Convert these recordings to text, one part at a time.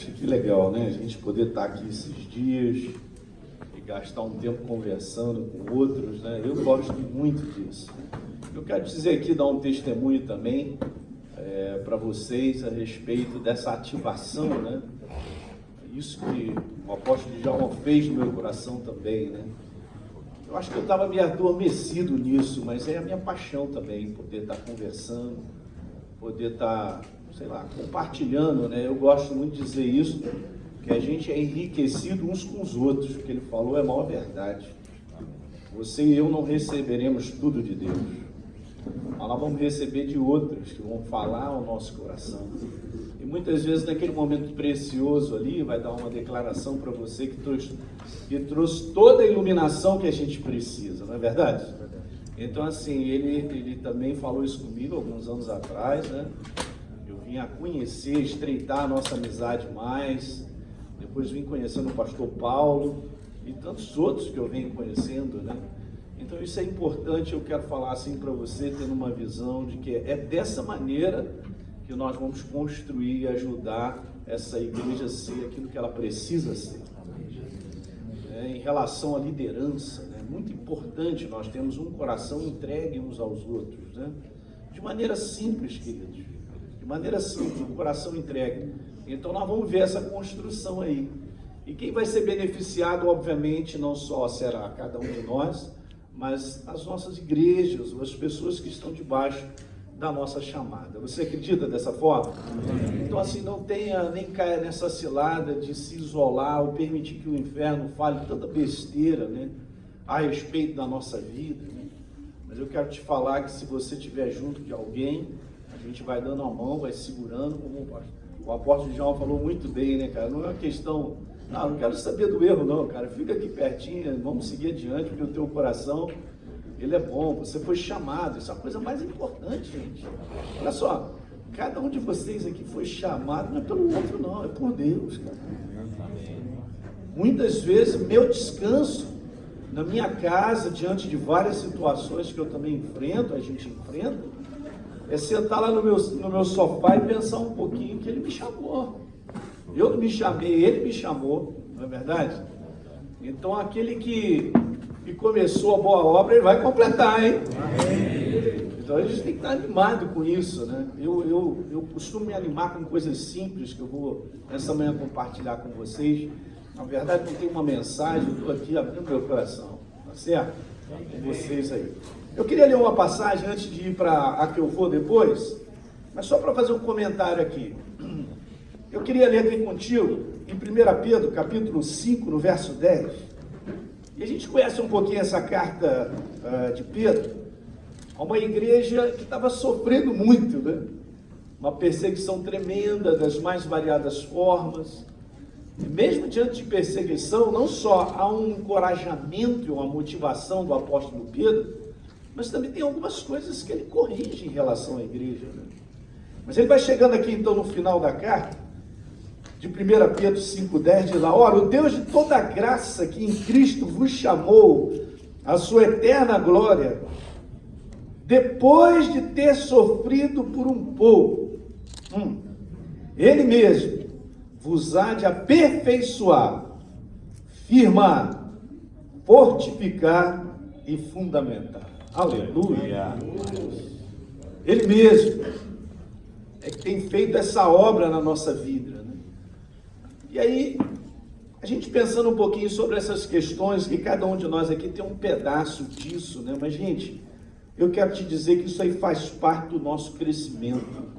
Poxa, que legal, né? A gente poder estar aqui esses dias e gastar um tempo conversando com outros, né? Eu gosto muito disso. Eu quero dizer aqui, dar um testemunho também para vocês a respeito dessa ativação, né? Isso que o apóstolo Djalma fez no meu coração também, né? Eu acho que eu estava meio adormecido nisso, mas é a minha paixão também, poder estar conversando, poder estar, sei lá, compartilhando, né? Eu gosto muito de dizer isso, que a gente é enriquecido uns com os outros. O que ele falou é a maior verdade. Você e eu não receberemos tudo de Deus, mas nós vamos receber de outros que vão falar ao nosso coração. E muitas vezes naquele momento precioso ali, vai dar uma declaração para você que trouxe toda a iluminação que a gente precisa, não é verdade? Então assim, ele também falou isso comigo alguns anos atrás, né? Eu vim a conhecer, estreitar a nossa amizade mais, depois vim conhecendo o pastor Paulo e tantos outros que eu venho conhecendo, né? Então isso é importante, eu quero falar assim para você, tendo uma visão de que é dessa maneira que nós vamos construir e ajudar essa igreja a ser aquilo que ela precisa ser. Em relação à liderança, né? Muito importante nós termos um coração entregue uns aos outros, né? De maneira simples, queridos, de maneira simples, um coração entregue. Então nós vamos ver essa construção aí. E quem vai ser beneficiado, obviamente, não só será cada um de nós, mas as nossas igrejas, as pessoas que estão debaixo da nossa chamada. Você acredita dessa forma? Então assim, não tenha, nem caia nessa cilada de se isolar ou permitir que o inferno fale tanta besteira, né, a respeito da nossa vida, né? Mas eu quero te falar que se você estiver junto de alguém, a gente vai dando a mão, vai segurando, como o apóstolo João falou muito bem, né, cara? Não é uma questão, não quero saber do erro não, cara, fica aqui pertinho, vamos seguir adiante, porque o teu coração, ele é bom, você foi chamado, isso é a coisa mais importante, gente. Olha só, cada um de vocês aqui foi chamado, não é pelo outro não, é por Deus, cara. Muitas vezes, meu descanso na minha casa, diante de várias situações que eu também enfrento, a gente enfrenta, é sentar lá no meu sofá e pensar um pouquinho que ele me chamou. Eu não me chamei, ele me chamou, não é verdade? Então, aquele que começou a boa obra, ele vai completar, hein? Então, a gente tem que estar animado com isso, né? Eu costumo me animar com coisas simples que eu vou, nessa manhã, compartilhar com vocês. Na verdade, não tem uma mensagem, eu estou aqui abrindo meu coração, tá certo? Com vocês aí. Eu queria ler uma passagem antes de ir para a que eu vou depois, mas só para fazer um comentário aqui. Eu queria ler aqui contigo, em 1 Pedro, capítulo 5, no verso 10. E a gente conhece um pouquinho essa carta de Pedro, a uma igreja que estava sofrendo muito, né? Uma perseguição tremenda, das mais variadas formas. E mesmo diante de perseguição, não só há um encorajamento e uma motivação do apóstolo Pedro, mas também tem algumas coisas que ele corrige em relação à igreja, né? Mas ele vai chegando aqui então no final da carta, de 1 Pedro 5,10, diz lá: ora, o Deus de toda graça que em Cristo vos chamou à sua eterna glória, depois de ter sofrido por um pouco, Ele mesmo vos há de aperfeiçoar, firmar, fortificar e fundamentar. Aleluia! Ele mesmo é que tem feito essa obra na nossa vida, né? E aí, a gente pensando um pouquinho sobre essas questões, que cada um de nós aqui tem um pedaço disso, né? Mas, gente, eu quero te dizer que isso aí faz parte do nosso crescimento.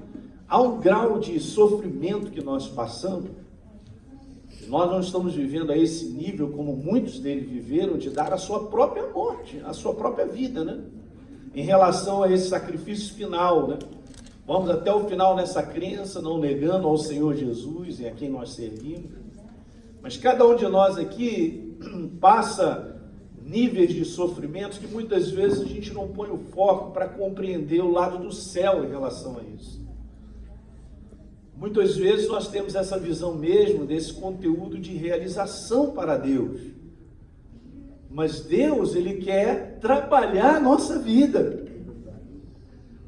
Há um grau de sofrimento que nós passamos, nós não estamos vivendo a esse nível, como muitos deles viveram, de dar a sua própria morte, a sua própria vida, né? Em relação a esse sacrifício final, né? Vamos até o final nessa crença, não negando ao Senhor Jesus e a quem nós servimos. Mas cada um de nós aqui passa níveis de sofrimentos que muitas vezes a gente não põe o foco para compreender o lado do céu em relação a isso. Muitas vezes nós temos essa visão mesmo desse conteúdo de realização para Deus. Mas Deus, Ele quer trabalhar a nossa vida.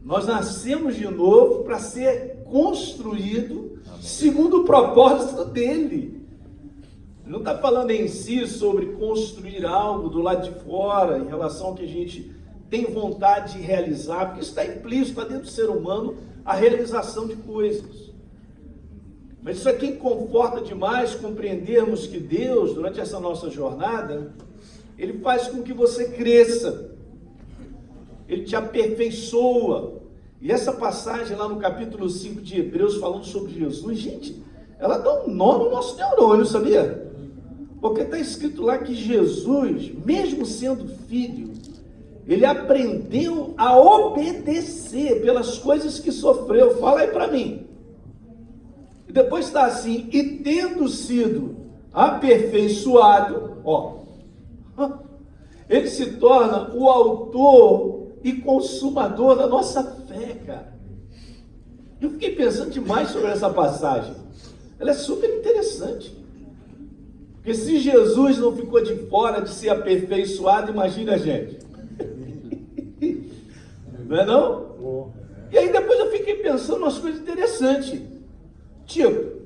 Nós nascemos de novo para ser construído segundo o propósito dele. Ele não está falando em si sobre construir algo do lado de fora, em relação ao que a gente tem vontade de realizar, porque isso está implícito, está dentro do ser humano, a realização de coisas. Mas isso aqui conforta demais compreendermos que Deus, durante essa nossa jornada, Ele faz com que você cresça, Ele te aperfeiçoa. E essa passagem lá no capítulo 5 de Hebreus, falando sobre Jesus, gente, ela dá um nó no nosso neurônio, sabia? Porque está escrito lá que Jesus, mesmo sendo filho, Ele aprendeu a obedecer pelas coisas que sofreu. Fala aí para mim. E depois está assim, e tendo sido aperfeiçoado, Ele se torna o autor e consumador da nossa fé, cara. Eu fiquei pensando demais sobre essa passagem. Ela é super interessante. Porque se Jesus não ficou de fora de ser aperfeiçoado, imagina a gente. Não é não? E aí depois eu fiquei pensando umas coisas interessantes. Tipo,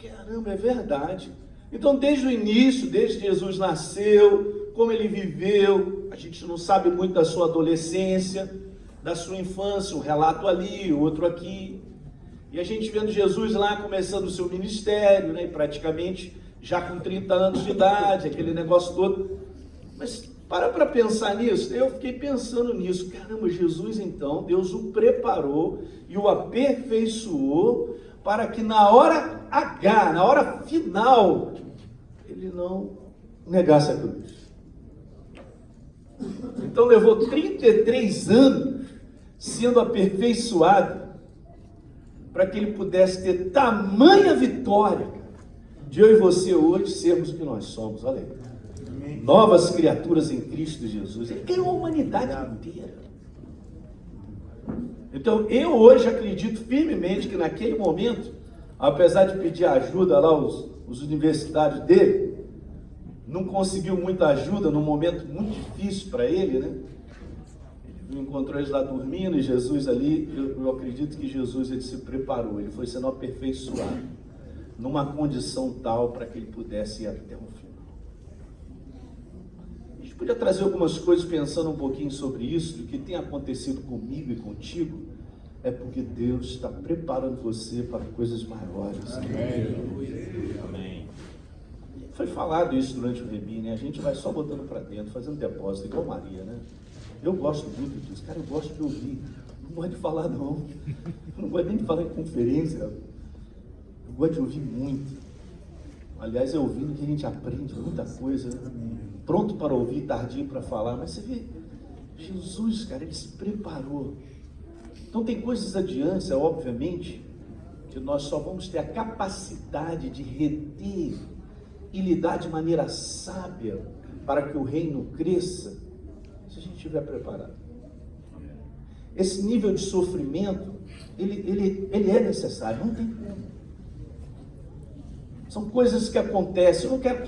caramba, é verdade. Então desde o início, desde que Jesus nasceu, como ele viveu, a gente não sabe muito da sua adolescência, da sua infância, um relato ali, outro aqui. E a gente vendo Jesus lá começando o seu ministério, né, praticamente já com 30 anos de idade, aquele negócio todo. Mas para pensar nisso, eu fiquei pensando nisso. Caramba, Jesus então, Deus o preparou e o aperfeiçoou para que na hora H, na hora final, ele não negasse a cruz. Então levou 33 anos sendo aperfeiçoado para que ele pudesse ter tamanha vitória de eu e você hoje sermos o que nós somos. Olha aí. Novas criaturas em Cristo Jesus. Ele ganhou a humanidade inteira. Então eu hoje acredito firmemente que naquele momento, apesar de pedir ajuda lá os universitários dele, não conseguiu muita ajuda num momento muito difícil para ele, né? Ele encontrou eles lá dormindo e Jesus ali, eu acredito que Jesus ele se preparou, ele foi sendo aperfeiçoado numa condição tal para que ele pudesse ir até o final. A gente podia trazer algumas coisas pensando um pouquinho sobre isso, do que tem acontecido comigo e contigo, é porque Deus está preparando você para coisas maiores. Amém. Foi falado isso durante o Rebi, né? A gente vai só botando para dentro, fazendo depósito, igual Maria, né? Eu gosto muito disso, cara, eu gosto de ouvir, não gosto de falar não, eu não gosto nem de falar em conferência, eu gosto de ouvir muito. Aliás, é ouvindo que a gente aprende muita coisa, né? Pronto para ouvir, tardio para falar, mas você vê, Jesus, cara, ele se preparou. Então tem coisas adiante, obviamente, que nós só vamos ter a capacidade de reter e lidar de maneira sábia para que o reino cresça, se a gente estiver preparado. Esse nível de sofrimento, ele é necessário, não tem como. São coisas que acontecem. Eu não quero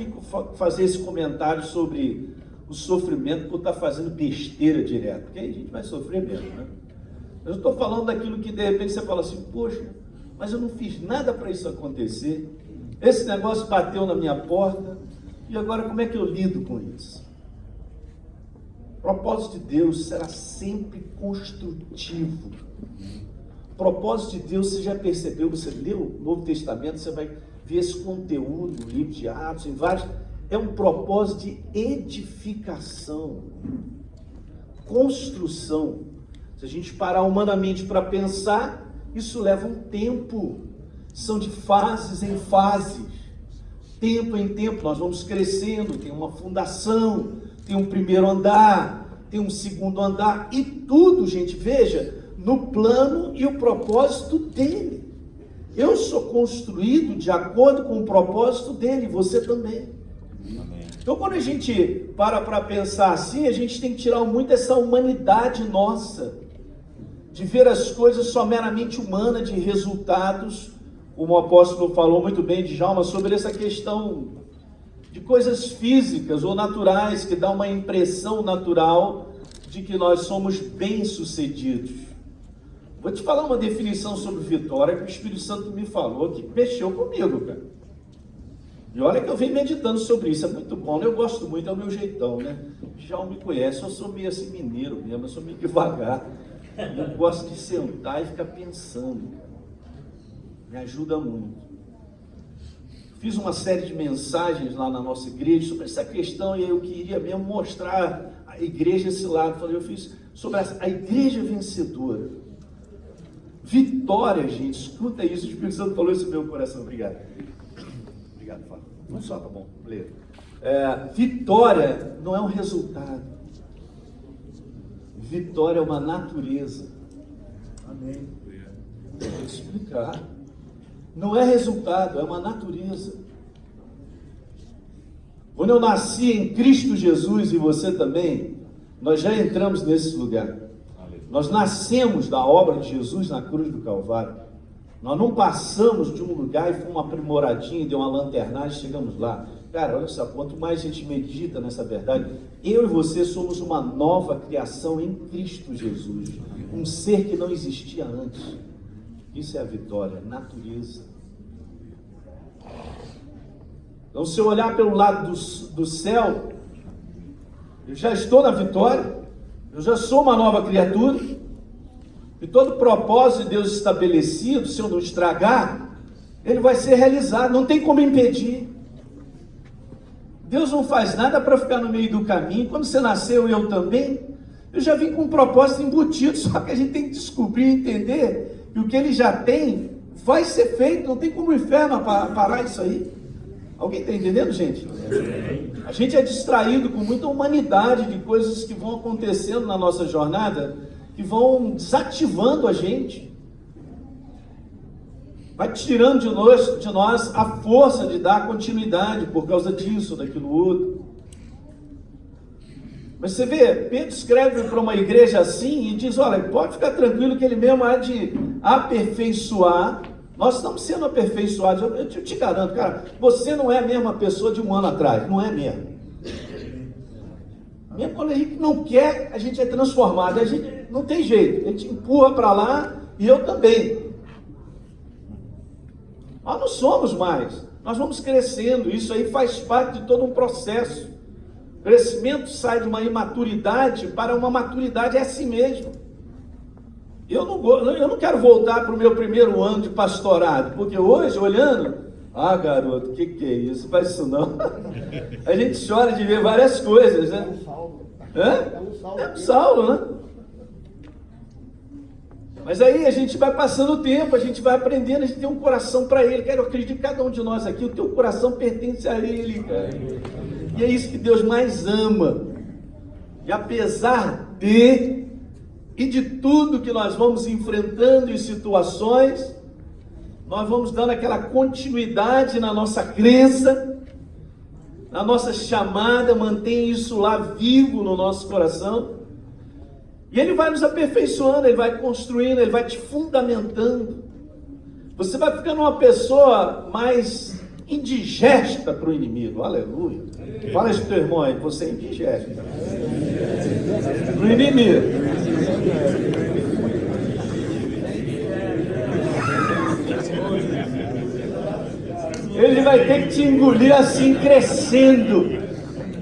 fazer esse comentário sobre o sofrimento por estar fazendo besteira direto, porque aí a gente vai sofrer mesmo, né? Eu estou falando daquilo que de repente você fala assim, poxa, mas eu não fiz nada para isso acontecer. Esse negócio bateu na minha porta, e agora como é que eu lido com isso? O propósito de Deus será sempre construtivo. O propósito de Deus, você já percebeu, você leu o Novo Testamento, você vai ver esse conteúdo no livro de Atos, em vários, é um propósito de edificação, construção. Se a gente parar humanamente para pensar, isso leva um tempo, são de fases em fases, tempo em tempo, nós vamos crescendo, tem uma fundação, tem um primeiro andar, tem um segundo andar, e tudo, gente, veja, no plano e o propósito dele. Eu sou construído de acordo com o propósito dele, você também. Amém. Então quando a gente para pensar assim, a gente tem que tirar muito essa humanidade nossa, de ver as coisas só meramente humanas, de resultados, como o apóstolo falou muito bem de Djalma, sobre essa questão de coisas físicas ou naturais, que dá uma impressão natural de que nós somos bem-sucedidos. Vou te falar uma definição sobre vitória que o Espírito Santo me falou, que mexeu comigo, cara. E olha que eu venho meditando sobre isso, é muito bom, né? Eu gosto muito, é o meu jeitão, né? Já me conhece, eu sou meio assim mineiro mesmo, eu sou meio devagar. Eu gosto de sentar e ficar pensando. Me ajuda muito. Fiz uma série de mensagens lá na nossa igreja sobre essa questão e eu queria mesmo mostrar a igreja esse lado. Falei, eu fiz sobre a igreja vencedora. Vitória, gente, escuta isso. O Espírito Santo falou isso no meu coração. Obrigado. Obrigado, Fábio. Não só, tá bom. Vitória não é um resultado. Vitória é uma natureza. Amém. Vou explicar. Não é resultado, é uma natureza. Quando eu nasci em Cristo Jesus e você também, nós já entramos nesse lugar. Nós nascemos da obra de Jesus na cruz do Calvário. Nós não passamos de um lugar e fomos aprimoradinho, deu uma lanternagem e chegamos lá. Cara, olha só, quanto mais a gente medita nessa verdade, eu e você somos uma nova criação em Cristo Jesus. Um ser que não existia antes. Isso é a vitória, a natureza. Então, se eu olhar pelo lado do céu, eu já estou na vitória, eu já sou uma nova criatura, e todo propósito de Deus estabelecido, se eu não estragar, ele vai ser realizado, não tem como impedir. Deus não faz nada para ficar no meio do caminho. Quando você nasceu, eu também, eu já vim com um propósito embutido, só que a gente tem que descobrir e entender que o que ele já tem vai ser feito, não tem como o inferno parar isso aí. Alguém está entendendo, gente? A gente é distraído com muita humanidade de coisas que vão acontecendo na nossa jornada, que vão desativando a gente. Vai tirando de nós a força de dar continuidade por causa disso, daquilo outro. Mas você vê, Pedro escreve para uma igreja assim e diz, olha, pode ficar tranquilo que ele mesmo há de aperfeiçoar. Nós estamos sendo aperfeiçoados. Eu te garanto, cara, você não é a mesma pessoa de um ano atrás, não é mesmo. Mesmo quando a gente não quer, a gente é transformado, a gente não tem jeito, a gente empurra para lá e eu também. Nós não somos mais, nós vamos crescendo, isso aí faz parte de todo um processo. O crescimento sai de uma imaturidade para uma maturidade, é assim mesmo. Eu não quero voltar para o meu primeiro ano de pastorado, porque hoje, olhando, garoto, o que é isso? Faz isso não. A gente chora de ver várias coisas, né? É o Saulo, né? Mas aí a gente vai passando o tempo, a gente vai aprendendo, a gente tem um coração para ele. Cara, eu acredito que cada um de nós aqui, o teu coração pertence a ele, cara. E é isso que Deus mais ama. E apesar de tudo que nós vamos enfrentando em situações, nós vamos dando aquela continuidade na nossa crença, na nossa chamada, mantém isso lá vivo no nosso coração, e ele vai nos aperfeiçoando, ele vai construindo, ele vai te fundamentando. Você vai ficando uma pessoa mais indigesta para o inimigo, aleluia. Fala isso pro teu irmão aí, você é indigesto para o inimigo. Ele vai ter que te engolir assim, crescendo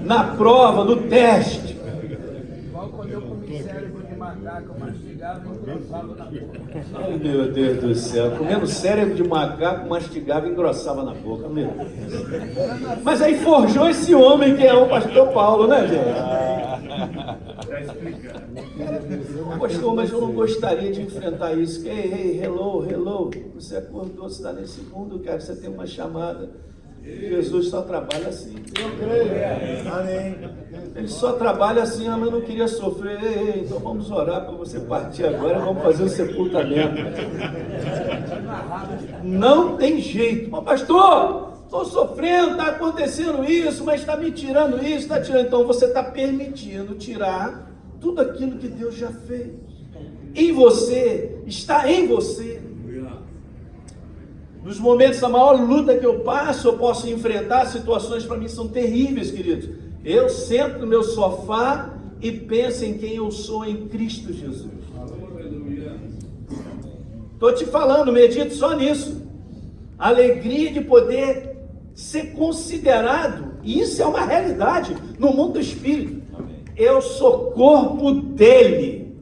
na prova, no teste. Igual quando eu comi cérebro de macaco, mastigava e engrossava na boca. Ai, meu Deus do céu, comendo cérebro de macaco, mastigava e engrossava na boca, meu Deus. Mas aí forjou esse homem que é o pastor Paulo, né, gente? Pastor, mas eu não gostaria de enfrentar isso. Hey, hello. Você acordou, você está nesse mundo, cara, você tem uma chamada. Jesus só trabalha assim. Eu creio. Amém. Ele só trabalha assim, mas eu não queria sofrer. Ei, então vamos orar para você partir agora, vamos fazer o sepultamento. Não tem jeito. Mas pastor, estou sofrendo, está acontecendo isso, mas está me tirando isso, está tirando. Então você está permitindo tirar tudo aquilo que Deus já fez. Em você, está em você. Nos momentos da maior luta que eu passo, eu posso enfrentar situações para mim são terríveis, queridos. Eu sento no meu sofá e penso em quem eu sou em Cristo Jesus. Estou te falando, medite só nisso. A alegria de poder ser considerado, e isso é uma realidade no mundo do espírito. Eu sou corpo dele.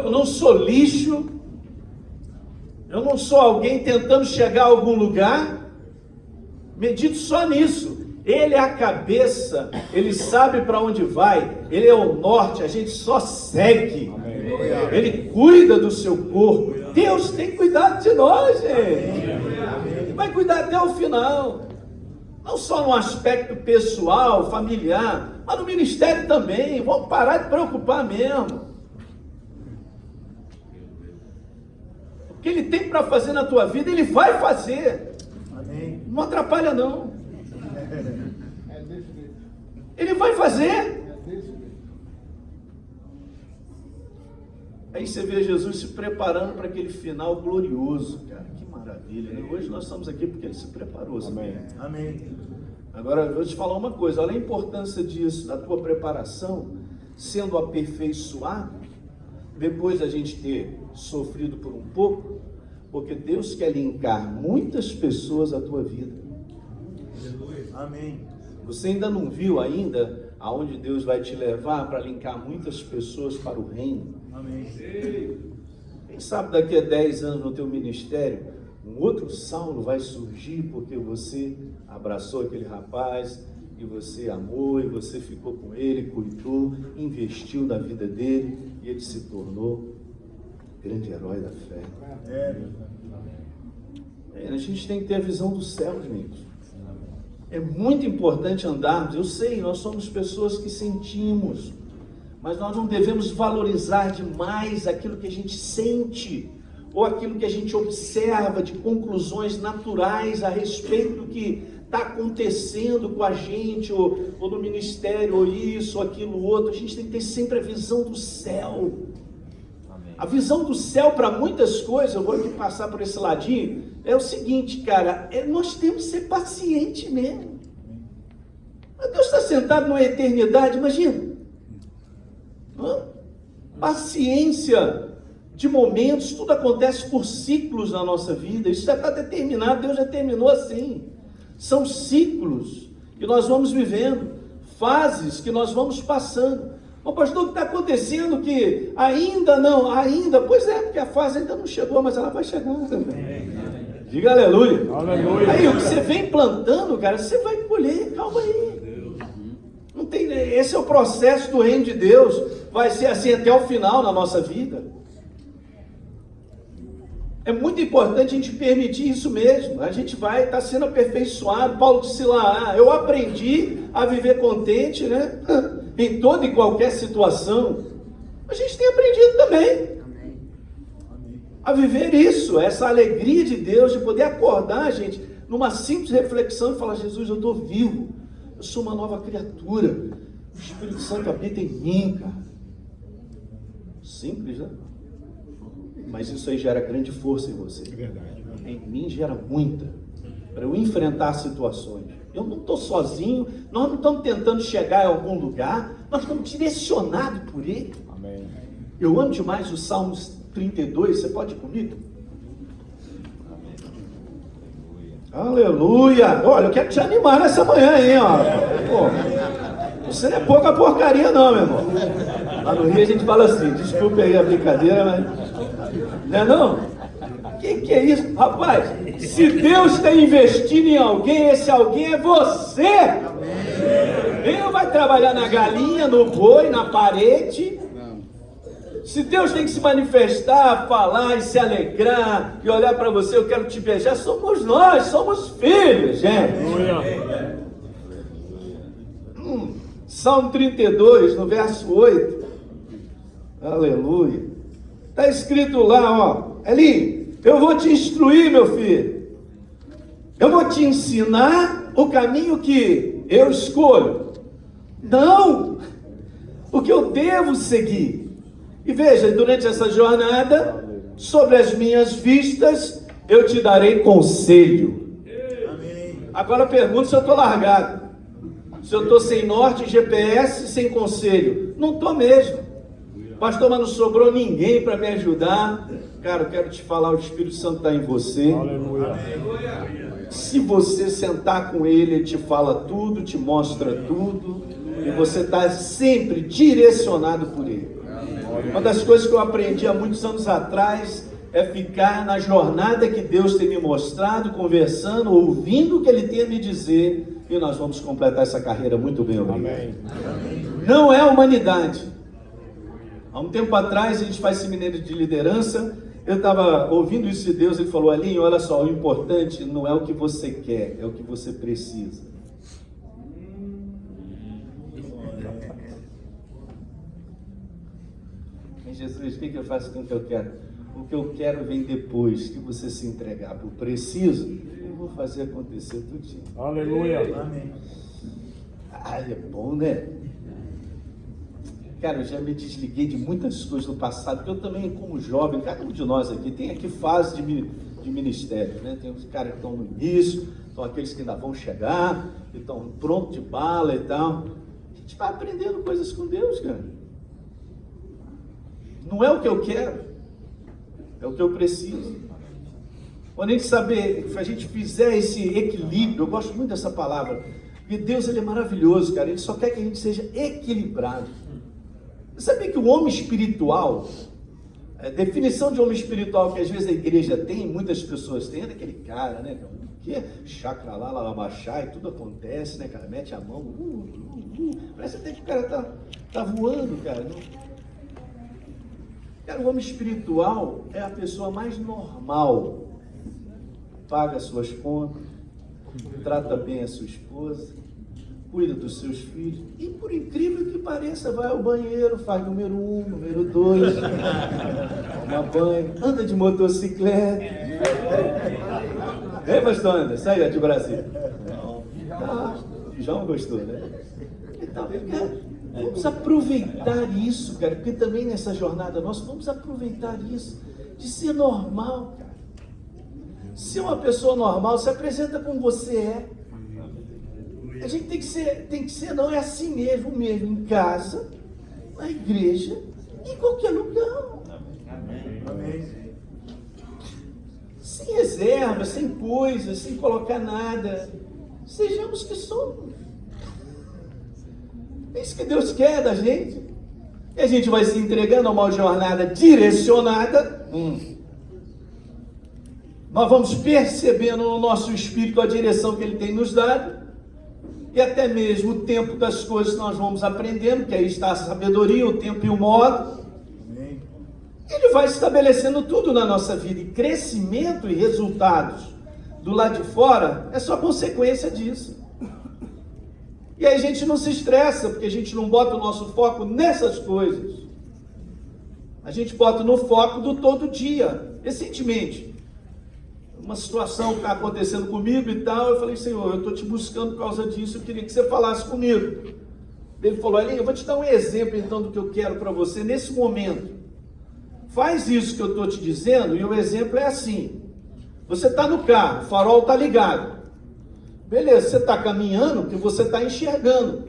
Eu não sou lixo. Eu não sou alguém tentando chegar a algum lugar. Medite só nisso. Ele é a cabeça, ele sabe para onde vai, ele é o norte, a gente só segue. Ele cuida do seu corpo. Deus tem cuidado de nós, gente. Vai cuidar até o final. Não só no aspecto pessoal, familiar, mas no ministério também. Vamos parar de preocupar mesmo. O que ele tem para fazer na tua vida, ele vai fazer. Não atrapalha não. Ele vai fazer. Aí você vê Jesus se preparando para aquele final glorioso, cara. Que maravilha, né? Hoje nós estamos aqui porque ele se preparou. Amém. Amém. Agora eu vou te falar uma coisa. Olha a importância disso, da tua preparação, sendo aperfeiçoado, depois da gente ter sofrido por um pouco, porque Deus quer linkar muitas pessoas à tua vida. Amém. Você ainda não viu ainda aonde Deus vai te levar para linkar muitas pessoas para o reino? Amém. Quem sabe daqui a 10 anos no teu ministério, um outro Saulo vai surgir porque você abraçou aquele rapaz, e você amou, e você ficou com ele, cuidou, investiu na vida dele, e ele se tornou grande herói da fé. A gente tem que ter a visão do céu, gente. É muito importante andarmos. Eu sei, nós somos pessoas que sentimos, mas nós não devemos valorizar demais aquilo que a gente sente, ou aquilo que a gente observa de conclusões naturais a respeito do que está acontecendo com a gente, ou no ministério, ou isso, ou aquilo, outro. A gente tem que ter sempre a visão do céu. A visão do céu para muitas coisas, eu vou aqui passar por esse ladinho, é o seguinte, cara, nós temos que ser pacientes mesmo. Deus está sentado numa eternidade, imagina. Paciência de momentos, tudo acontece por ciclos na nossa vida, isso já está determinado, Deus já terminou assim. São ciclos que nós vamos vivendo, fases que nós vamos passando. Mas pastor, o que está acontecendo que ainda não, pois é, porque a fase ainda não chegou, mas ela vai chegar também. Diga aleluia. Aleluia. Aí o que você vem plantando, cara, você vai colher, calma aí. Não tem, esse é o processo do reino de Deus, vai ser assim até o final na nossa vida. É muito importante a gente permitir isso mesmo. A gente vai estar sendo aperfeiçoado. Paulo disse lá, eu aprendi a viver contente, né? Em toda e qualquer situação. A gente tem aprendido também a viver isso, essa alegria de Deus, de poder acordar, gente, numa simples reflexão e falar, Jesus, eu estou vivo, eu sou uma nova criatura, o Espírito Santo habita em mim, cara. Simples, né? Mas isso aí gera grande força em você. É verdade. Em mim gera muita, para eu enfrentar situações. Eu não estou sozinho, nós não estamos tentando chegar a algum lugar, nós estamos direcionados por Ele. Amém. Eu amo demais os Salmos 32, você pode ir comigo? Aleluia! Olha, eu quero te animar nessa manhã aí, ó. Pô, você não é pouca porcaria não, meu irmão. Lá no Rio a gente fala assim, desculpe aí a brincadeira, mas... Não é não? Que é isso? Rapaz, se Deus está investindo em alguém, esse alguém é você. Ele não vai trabalhar na galinha, no boi, na parede. Se Deus tem que se manifestar, falar e se alegrar e olhar para você, eu quero te beijar, somos nós, somos filhos, gente. Salmo 32, no verso 8. Aleluia. Está escrito lá, ó. Elinho, eu vou te instruir, meu filho. Eu vou te ensinar o caminho que eu escolho. Não, o que eu devo seguir. E veja, durante essa jornada, sobre as minhas vistas, eu te darei conselho. Agora pergunto se eu estou largado. Se eu estou sem norte, GPS, sem conselho. Não estou mesmo. Pastor, mas não sobrou ninguém para me ajudar. Cara, eu quero te falar, o Espírito Santo está em você. Aleluia. Se você sentar com ele, ele te fala tudo, te mostra tudo, e você está sempre direcionado por ele. Uma das coisas que eu aprendi há muitos anos atrás é ficar na jornada que Deus tem me mostrado, conversando, ouvindo o que ele tem a me dizer, e nós vamos completar essa carreira muito bem. Amém. Não é humanidade. Há um tempo atrás, a gente faz seminário de liderança, eu estava ouvindo isso de Deus, ele falou: Alinho, olha só, o importante não é o que você quer, é o que você precisa. Jesus, o que eu faço com o que eu quero? O que eu quero vem depois que você se entregar. Eu preciso, eu vou fazer acontecer tudinho. Aleluia. Amém. É bom, né? Cara, eu já me desliguei de muitas coisas no passado, porque eu também, como jovem, cada um de nós aqui tem aqui fase de ministério, né? Tem os caras que estão no início, são aqueles que ainda vão chegar, que estão prontos de bala e tal. A gente vai aprendendo coisas com Deus, cara. Não é o que eu quero, é o que eu preciso. Quando a gente saber, se a gente fizer esse equilíbrio, eu gosto muito dessa palavra, porque Deus, ele é maravilhoso, cara, ele só quer que a gente seja equilibrado. Você sabia que o homem espiritual, a definição de homem espiritual que às vezes a igreja tem, muitas pessoas têm, é daquele cara, né, que é chakra lá, lalabachá, e tudo acontece, né, cara, mete a mão, parece até que o cara tá voando, cara. Cara, o homem espiritual é a pessoa mais normal, paga suas contas, trata bem a sua esposa, cuida dos seus filhos, e por incrível que pareça, vai ao banheiro, faz número 1, número 2, toma banho, anda de motocicleta. Ei, pastor Anderson, aí, de Brasília. João gostou, né? Então, cara, vamos aproveitar isso, cara, porque também nessa jornada nossa, vamos aproveitar isso, de ser normal, cara. Ser uma pessoa normal, se apresenta como você é. A gente tem que ser, não é assim mesmo, em casa, na igreja, em qualquer lugar. Amém. Sem reserva, sem coisas, sem colocar nada. Sejamos que somos. É isso que Deus quer da gente. E a gente vai se entregando a uma jornada direcionada. Nós vamos percebendo no nosso espírito a direção que Ele tem nos dado. E até mesmo o tempo das coisas nós vamos aprendendo, que aí está a sabedoria, o tempo e o modo. Ele vai estabelecendo tudo na nossa vida. E crescimento e resultados do lado de fora é só consequência disso. E aí a gente não se estressa, porque a gente não bota o nosso foco nessas coisas. A gente bota no foco do todo dia. Recentemente, uma situação que está acontecendo comigo e tal, eu falei: Senhor, eu estou te buscando por causa disso, eu queria que você falasse comigo. Ele falou: Alinho, eu vou te dar um exemplo então do que eu quero para você nesse momento. Faz isso que eu estou te dizendo, e o exemplo é assim. Você está no carro, o farol está ligado. Beleza, você está caminhando porque você está enxergando.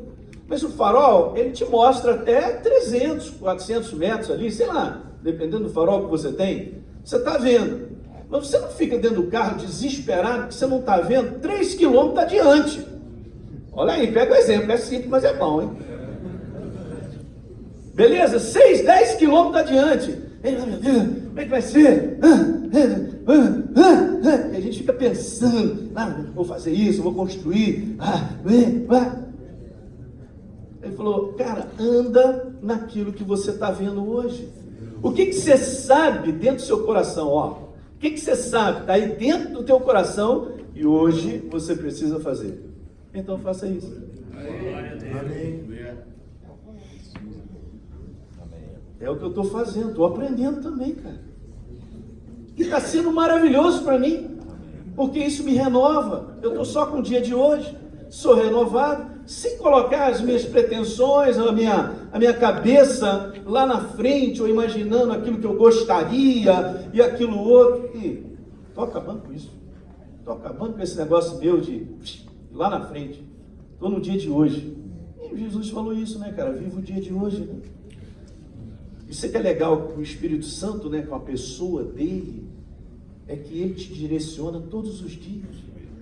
Mas o farol, ele te mostra até 300, 400 metros ali, sei lá, dependendo do farol que você tem. Você está vendo. Mas você não fica dentro do carro desesperado porque você não está vendo 3 quilômetros adiante. Olha aí, pega o exemplo, é simples, mas é bom, hein? Beleza? 6, 10 quilômetros adiante. Meu Deus, como é que vai ser? E a gente fica pensando: vou fazer isso, vou construir. Ele falou: cara, anda naquilo que você está vendo hoje. O que você sabe dentro do seu coração? O que você sabe? Está aí dentro do teu coração e hoje você precisa fazer. Então faça isso. Amém. É o que eu estou fazendo, estou aprendendo também, cara. E está sendo maravilhoso para mim, porque isso me renova. Eu estou só com o dia de hoje, sou renovado, sem colocar as minhas pretensões, a minha cabeça lá na frente, ou imaginando aquilo que eu gostaria e aquilo outro. E estou acabando com isso. Estou acabando com esse negócio meu de lá na frente. Estou no dia de hoje. E Jesus falou isso, né, cara? Viva o dia de hoje, né? Isso é que é legal com o Espírito Santo, né, com a pessoa dele, é que ele te direciona todos os dias.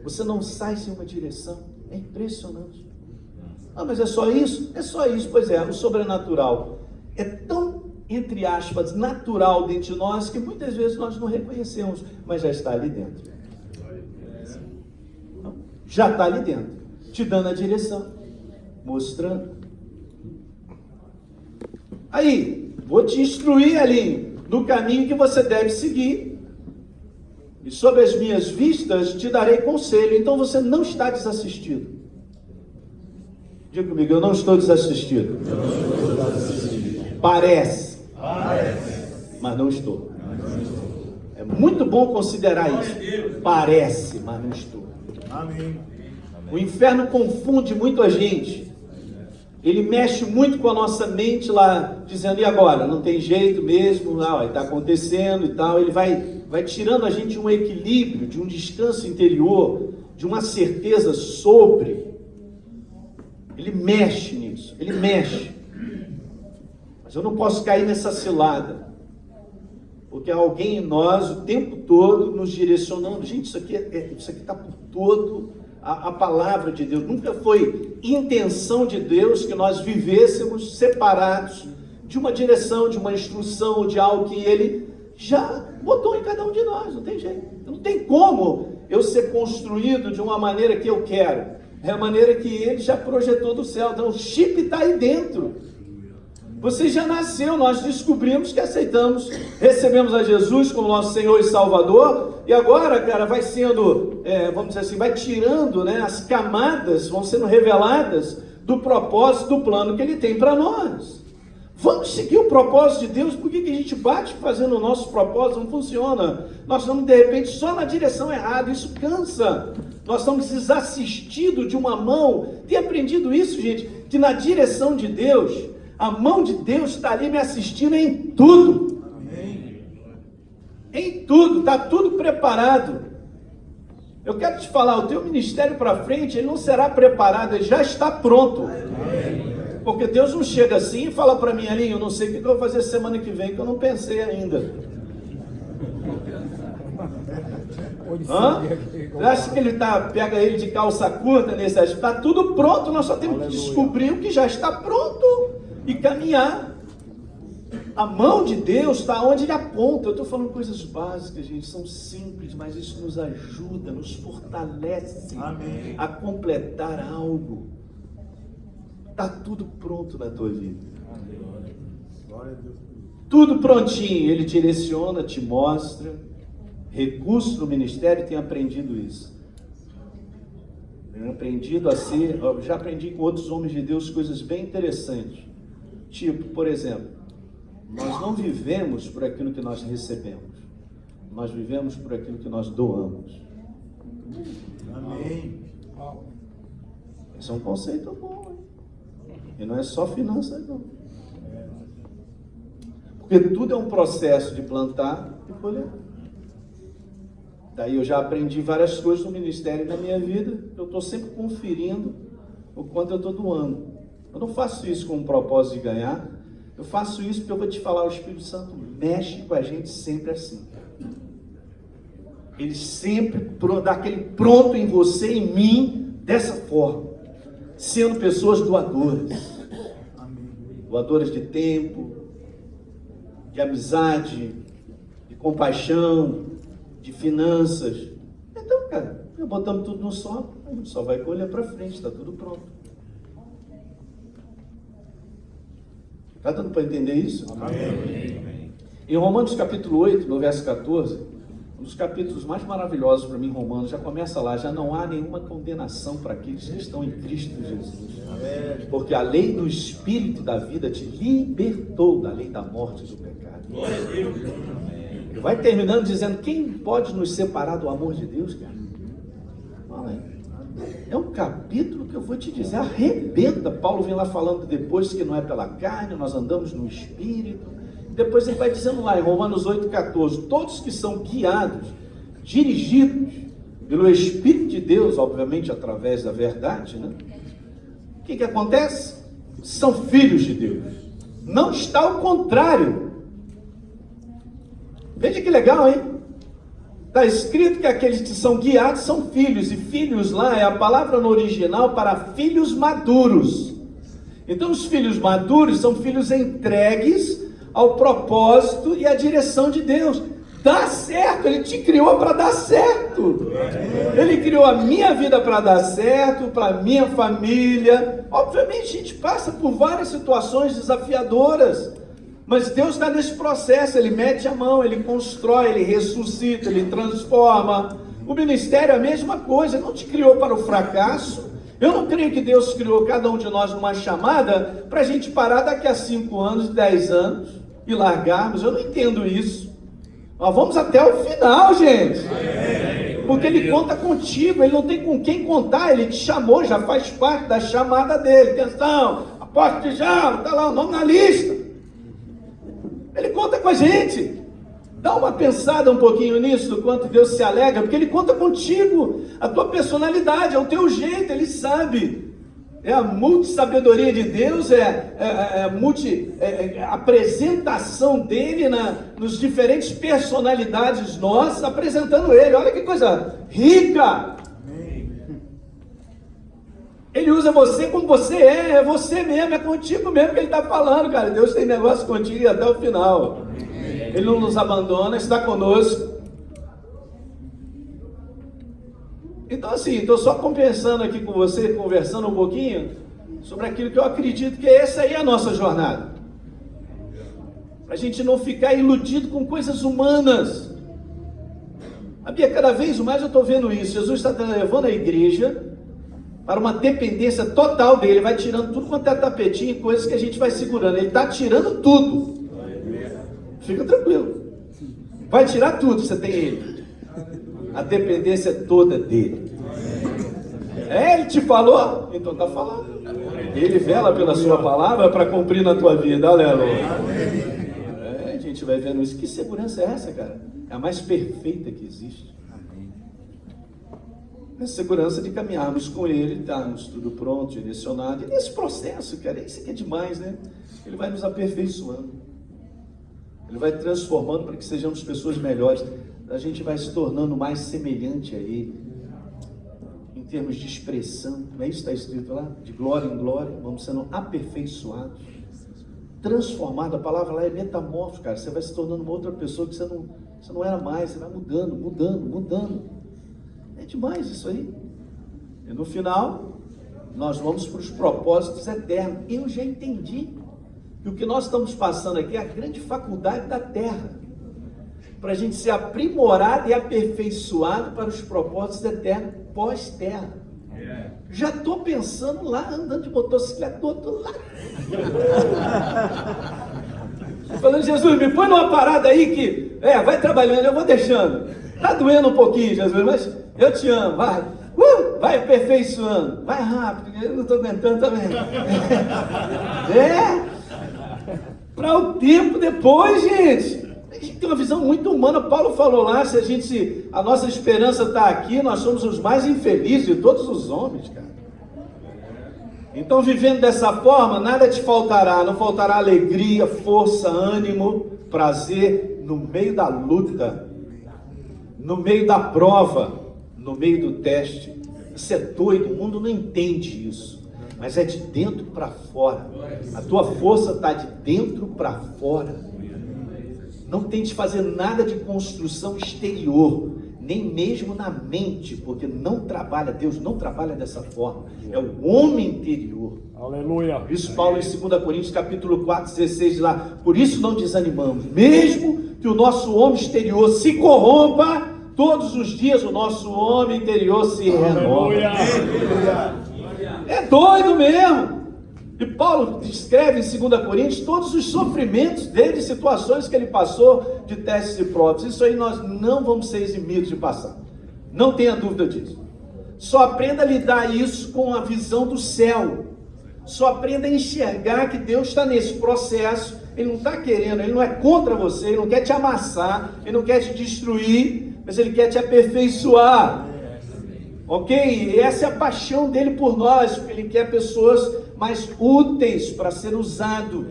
Você não sai sem uma direção. É impressionante. Ah, mas é só isso? É só isso. Pois é, o sobrenatural é tão, entre aspas, natural dentro de nós que muitas vezes nós não reconhecemos, mas já está ali dentro. Já está ali dentro, te dando a direção, mostrando. Aí, vou te instruir ali no caminho que você deve seguir. E sob as minhas vistas te darei conselho. Então você não está desassistido. Diga comigo, eu não estou desassistido. Parece, mas não estou. É muito bom considerar isso. Parece, mas não estou. Amém. O inferno confunde muito a gente. Ele mexe muito com a nossa mente lá, dizendo, e agora? Não tem jeito mesmo, está acontecendo e tal. Ele vai tirando a gente de um equilíbrio, de um descanso interior, de uma certeza sobre. Ele mexe nisso, ele mexe. Mas eu não posso cair nessa cilada, porque há alguém em nós o tempo todo nos direcionando. Gente, isso aqui está por todo a palavra de Deus. Nunca foi intenção de Deus que nós vivêssemos separados de uma direção, de uma instrução, de algo que Ele já botou em cada um de nós. Não tem jeito. Não tem como eu ser construído de uma maneira que eu quero. É a maneira que Ele já projetou do céu. Então o chip está aí dentro. Você já nasceu, nós descobrimos que aceitamos, recebemos a Jesus como nosso Senhor e Salvador, e agora, cara, vai sendo, vamos dizer assim, vai tirando, né, as camadas, vão sendo reveladas do propósito, do plano que Ele tem para nós. Vamos seguir o propósito de Deus. Por que a gente bate fazendo o nosso propósito? Não funciona. Nós estamos, de repente, só na direção errada. Isso cansa. Nós estamos desassistidos de uma mão. Tem aprendido isso, gente? Que na direção de Deus, a mão de Deus está ali me assistindo em tudo. Amém. Em tudo. Está tudo preparado. Eu quero te falar, o teu ministério para frente, ele não será preparado, ele já está pronto. Amém. Porque Deus não chega assim e fala para mim, Alinho, eu não sei o que eu vou fazer semana que vem, que eu não pensei ainda. Você acha que ele pega ele de calça curta nesse aspecto? Está tudo pronto, nós só temos que descobrir o que já está pronto e caminhar. A mão de Deus está onde Ele aponta. Eu estou falando coisas básicas, gente, são simples, mas isso nos ajuda, nos fortalece. Amém. A completar algo. Está tudo pronto na tua vida. Glória a Deus. Tudo prontinho. Ele direciona, te mostra. Recursos no ministério, tenho aprendido isso. Tenho aprendido a ser... Já aprendi com outros homens de Deus coisas bem interessantes. Tipo, por exemplo, nós não vivemos por aquilo que nós recebemos. Nós vivemos por aquilo que nós doamos. Amém. Esse é um conceito bom, hein? E não é só finanças, não. Porque tudo é um processo de plantar e colher. Daí eu já aprendi várias coisas no ministério e na minha vida. Eu estou sempre conferindo o quanto eu estou doando. Eu não faço isso com o propósito de ganhar. Eu faço isso porque eu vou te falar, o Espírito Santo mexe com a gente sempre assim. Ele sempre dá aquele pronto em você e em mim, dessa forma. Sendo pessoas doadoras. Doadoras de tempo, de amizade, de compaixão, de finanças. Então, cara, botamos tudo no sol, a gente só vai colher para frente, está tudo pronto. Está dando para entender isso? Amém. Em Romanos capítulo 8, no verso 14, um dos capítulos mais maravilhosos para mim, Romanos, já começa lá, já não há nenhuma condenação para aqueles que estão em Cristo Jesus. Amém. Porque a lei do Espírito da vida te libertou da lei da morte e do pecado. Glória a Deus. Ele vai terminando dizendo, quem pode nos separar do amor de Deus, cara? É um capítulo que eu vou te dizer, arrebenta. Paulo vem lá falando depois que não é pela carne, nós andamos no Espírito. Depois ele vai dizendo lá em Romanos 8,14, todos que são guiados, dirigidos pelo Espírito de Deus, obviamente através da verdade, né? O que acontece? São filhos de Deus. Não está ao contrário. Veja que legal, hein? Está escrito que aqueles que são guiados são filhos, e filhos lá é a palavra no original para filhos maduros. Então os filhos maduros são filhos entregues ao propósito e à direção de Deus. Dá certo, Ele te criou para dar certo. Ele criou a minha vida para dar certo, para a minha família. Obviamente a gente passa por várias situações desafiadoras, mas Deus está nesse processo. Ele mete a mão, Ele constrói, Ele ressuscita, Ele transforma. O ministério é a mesma coisa. Ele não te criou para o fracasso. Eu não creio que Deus criou cada um de nós numa chamada para a gente parar daqui a 5 anos, 10 anos e largarmos. Eu não entendo isso. Nós vamos até o final, gente. Porque Ele conta contigo, Ele não tem com quem contar. Ele te chamou, já faz parte da chamada dele. Atenção, apóstolo de Djalma, está lá o nome na lista. Ele conta com a gente. Dá uma pensada um pouquinho nisso, do quanto Deus se alegra, porque Ele conta contigo, a tua personalidade, é o teu jeito, Ele sabe. É a multissabedoria de Deus, a apresentação dEle nos diferentes personalidades nossas, apresentando Ele. Olha que coisa rica! Ele usa você como você é você mesmo, é contigo mesmo que Ele está falando, cara. Deus tem negócio contigo até o final. Ele não nos abandona, está conosco. Então assim, estou só compensando aqui com você, conversando um pouquinho sobre aquilo que eu acredito que essa aí é a nossa jornada. Para a gente não ficar iludido com coisas humanas. A Bia, cada vez mais eu estou vendo isso. Jesus está levando a igreja para uma dependência total dele. Ele vai tirando tudo quanto é tapetinho e coisas que a gente vai segurando. Ele está tirando tudo. Fica tranquilo. Vai tirar tudo, você tem Ele. A dependência toda dele. Ele te falou? Então está falando. Ele vela pela sua palavra para cumprir na tua vida. Aleluia. A gente vai vendo isso. Que segurança é essa, cara? É a mais perfeita que existe. A segurança de caminharmos com Ele, estarmos tudo pronto, direcionado. E nesse processo, cara, isso aqui é demais, né? Ele vai nos aperfeiçoando. Ele vai transformando para que sejamos pessoas melhores. A gente vai se tornando mais semelhante a Ele. Em termos de expressão, não é isso que está escrito lá? De glória em glória, vamos sendo aperfeiçoados. Transformado, a palavra lá é metamorfo, cara. Você vai se tornando uma outra pessoa que você não era mais. Você vai mudando. É demais isso aí. E no final, nós vamos para os propósitos eternos. Eu já entendi que o que nós estamos passando aqui é a grande faculdade da terra, para a gente ser aprimorado e aperfeiçoado para os propósitos eternos pós-terra. Já estou pensando lá, andando de motocicleta do outro lado. Falando, Jesus, me põe numa parada aí que, vai trabalhando, eu vou deixando. Está doendo um pouquinho, Jesus, mas eu te amo, vai. Vai aperfeiçoando, vai rápido, eu não estou aguentando também. Para o tempo depois, gente. A gente tem uma visão muito humana. Paulo falou lá, a nossa esperança está aqui, nós somos os mais infelizes de todos os homens, cara. Então, vivendo dessa forma, nada te faltará, não faltará alegria, força, ânimo, prazer, no meio da luta, no meio da prova, no meio do teste. Você é doido, o mundo não entende isso. Mas é de dentro para fora. A tua força está de dentro para fora. Não tente fazer nada de construção exterior, nem mesmo na mente, porque não trabalha, Deus não trabalha dessa forma. É o homem interior. Aleluia. Por isso Paulo em 2 Coríntios capítulo 4, 16 diz lá: por isso não desanimamos, mesmo que o nosso homem exterior se corrompa, todos os dias o nosso homem interior se renova. É doido mesmo. E Paulo descreve em 2 Coríntios todos os sofrimentos dele, situações que ele passou de testes e provas. Isso aí nós não vamos ser eximidos de passar. Não tenha dúvida disso. Só aprenda a lidar isso com a visão do céu. Só aprenda a enxergar que Deus está nesse processo. Ele não está querendo, Ele não é contra você, Ele não quer te amassar, Ele não quer te destruir, mas Ele quer te aperfeiçoar. Ok? E essa é a paixão dele por nós, porque Ele quer pessoas mais úteis para ser usado.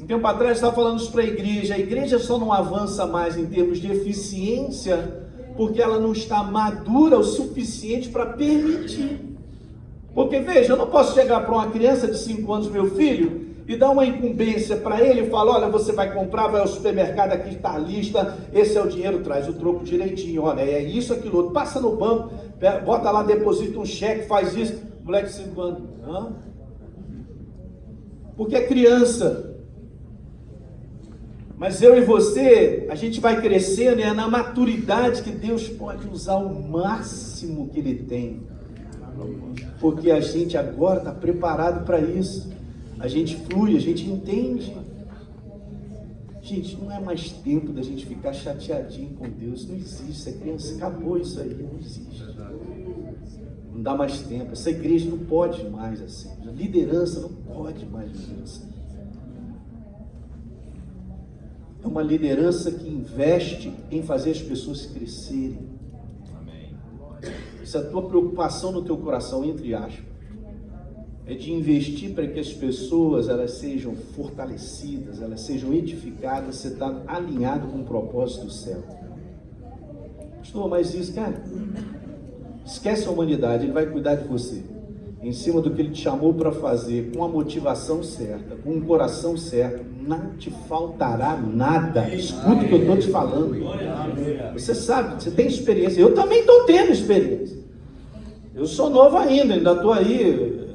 Um tempo atrás eu estava falando isso para a igreja só não avança mais em termos de eficiência porque ela não está madura o suficiente para permitir. Porque veja, eu não posso chegar para uma criança de 5 anos, meu filho, e dar uma incumbência para ele e falar, olha, você vai comprar, vai ao supermercado, aqui está a lista, esse é o dinheiro, traz o troco direitinho, olha, é isso, aquilo outro, passa no banco, bota lá, deposita um cheque, faz isso, moleque de 5 anos, hã? Porque é criança. Mas eu e você, a gente vai crescendo, é na maturidade que Deus pode usar o máximo que Ele tem. Porque a gente agora está preparado para isso. A gente flui, a gente entende. Gente, não é mais tempo da gente ficar chateadinho com Deus. Não existe, essa criança acabou isso aí, não existe. Não dá mais tempo. Essa igreja não pode mais assim. A liderança não pode mais viver assim. É uma liderança que investe em fazer as pessoas crescerem. Amém. Essa é a tua preocupação no teu coração, entre aspas. É de investir para que as pessoas elas sejam fortalecidas, elas sejam edificadas, você está alinhado com o propósito do céu. Pastor, mas isso, cara, esquece a humanidade, Ele vai cuidar de você, em cima do que Ele te chamou para fazer, com a motivação certa, com o coração certo, não te faltará nada. Escuta o que eu estou te falando. Você sabe, você tem experiência, eu também estou tendo experiência. Eu sou novo ainda estou aí.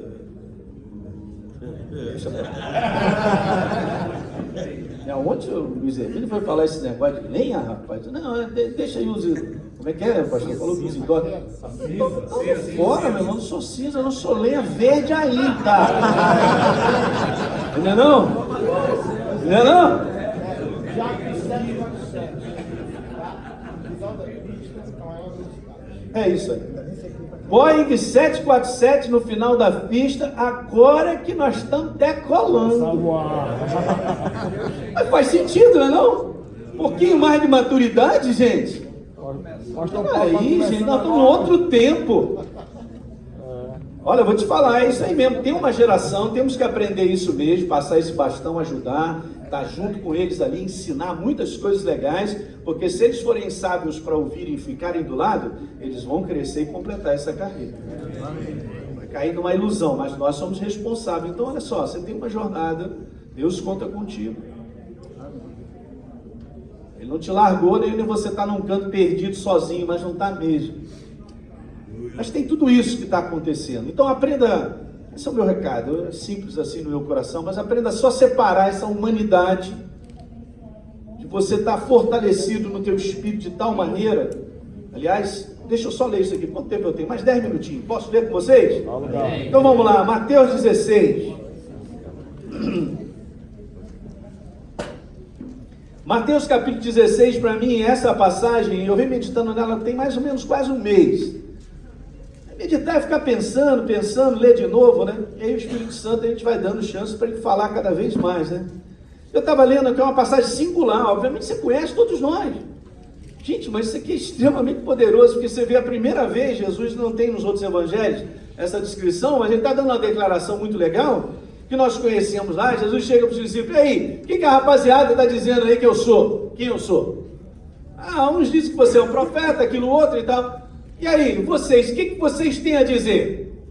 Ontem o Luiz Emílio foi falar esse negócio de lenha, rapaz. Não, deixa aí os... Como é que é, pastor? Falou que os idosos... Fora, meu irmão, não sou cinza, não sou lenha verde ainda. Não é não? Não é não? É isso aí. Boeing 747 no final da pista, agora que nós estamos decolando. Mas faz sentido, não é não? Um pouquinho mais de maturidade, gente. Aí, gente, nós estamos em outro tempo. Olha, eu vou te falar, é isso aí mesmo. Tem uma geração, temos que aprender isso mesmo, passar esse bastão, ajudar, estar junto com eles ali, ensinar muitas coisas legais, porque se eles forem sábios para ouvirem e ficarem do lado, eles vão crescer e completar essa carreira. Vai cair numa ilusão, mas nós somos responsáveis. Então, olha só, você tem uma jornada, Deus conta contigo. Ele não te largou, nem você está num canto perdido sozinho, mas não está mesmo. Mas tem tudo isso que está acontecendo. Então aprenda, esse é o meu recado, é simples assim no meu coração, mas aprenda só a separar essa humanidade, de você estar fortalecido no teu espírito de tal maneira. Aliás, deixa eu só ler isso aqui, quanto tempo eu tenho? Mais 10 minutinhos, posso ler com vocês? Então vamos lá, Mateus 16. Mateus capítulo 16, para mim, essa passagem, eu venho meditando nela tem mais ou menos quase um mês. Meditar é ficar pensando, ler de novo, né? E aí o Espírito Santo a gente vai dando chance para ele falar cada vez mais, né? Eu estava lendo aqui uma passagem singular, obviamente você conhece todos nós. Gente, mas isso aqui é extremamente poderoso, porque você vê a primeira vez, Jesus não tem nos outros evangelhos essa descrição, mas ele está dando uma declaração muito legal, que nós conhecemos lá. Jesus chega para os discípulos, e aí, o que a rapaziada está dizendo aí que eu sou? Quem eu sou? Ah, uns dizem que você é um profeta, aquilo outro e tal. E aí, vocês, o que vocês têm a dizer?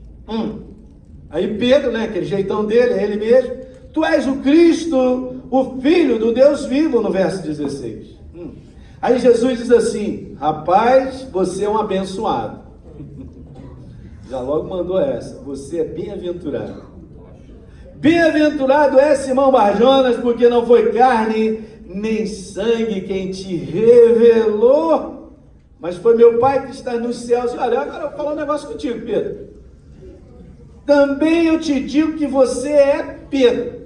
Aí Pedro, né, aquele jeitão dele, é ele mesmo. Tu és o Cristo, o Filho do Deus vivo, no verso 16. Aí Jesus diz assim, rapaz, você é um abençoado. Já logo mandou essa, você é bem-aventurado. Bem-aventurado é Simão Barjonas, porque não foi carne nem sangue quem te revelou, mas foi meu Pai que está nos céus. E olha, agora eu vou falar um negócio contigo, Pedro. Também eu te digo que você é Pedro.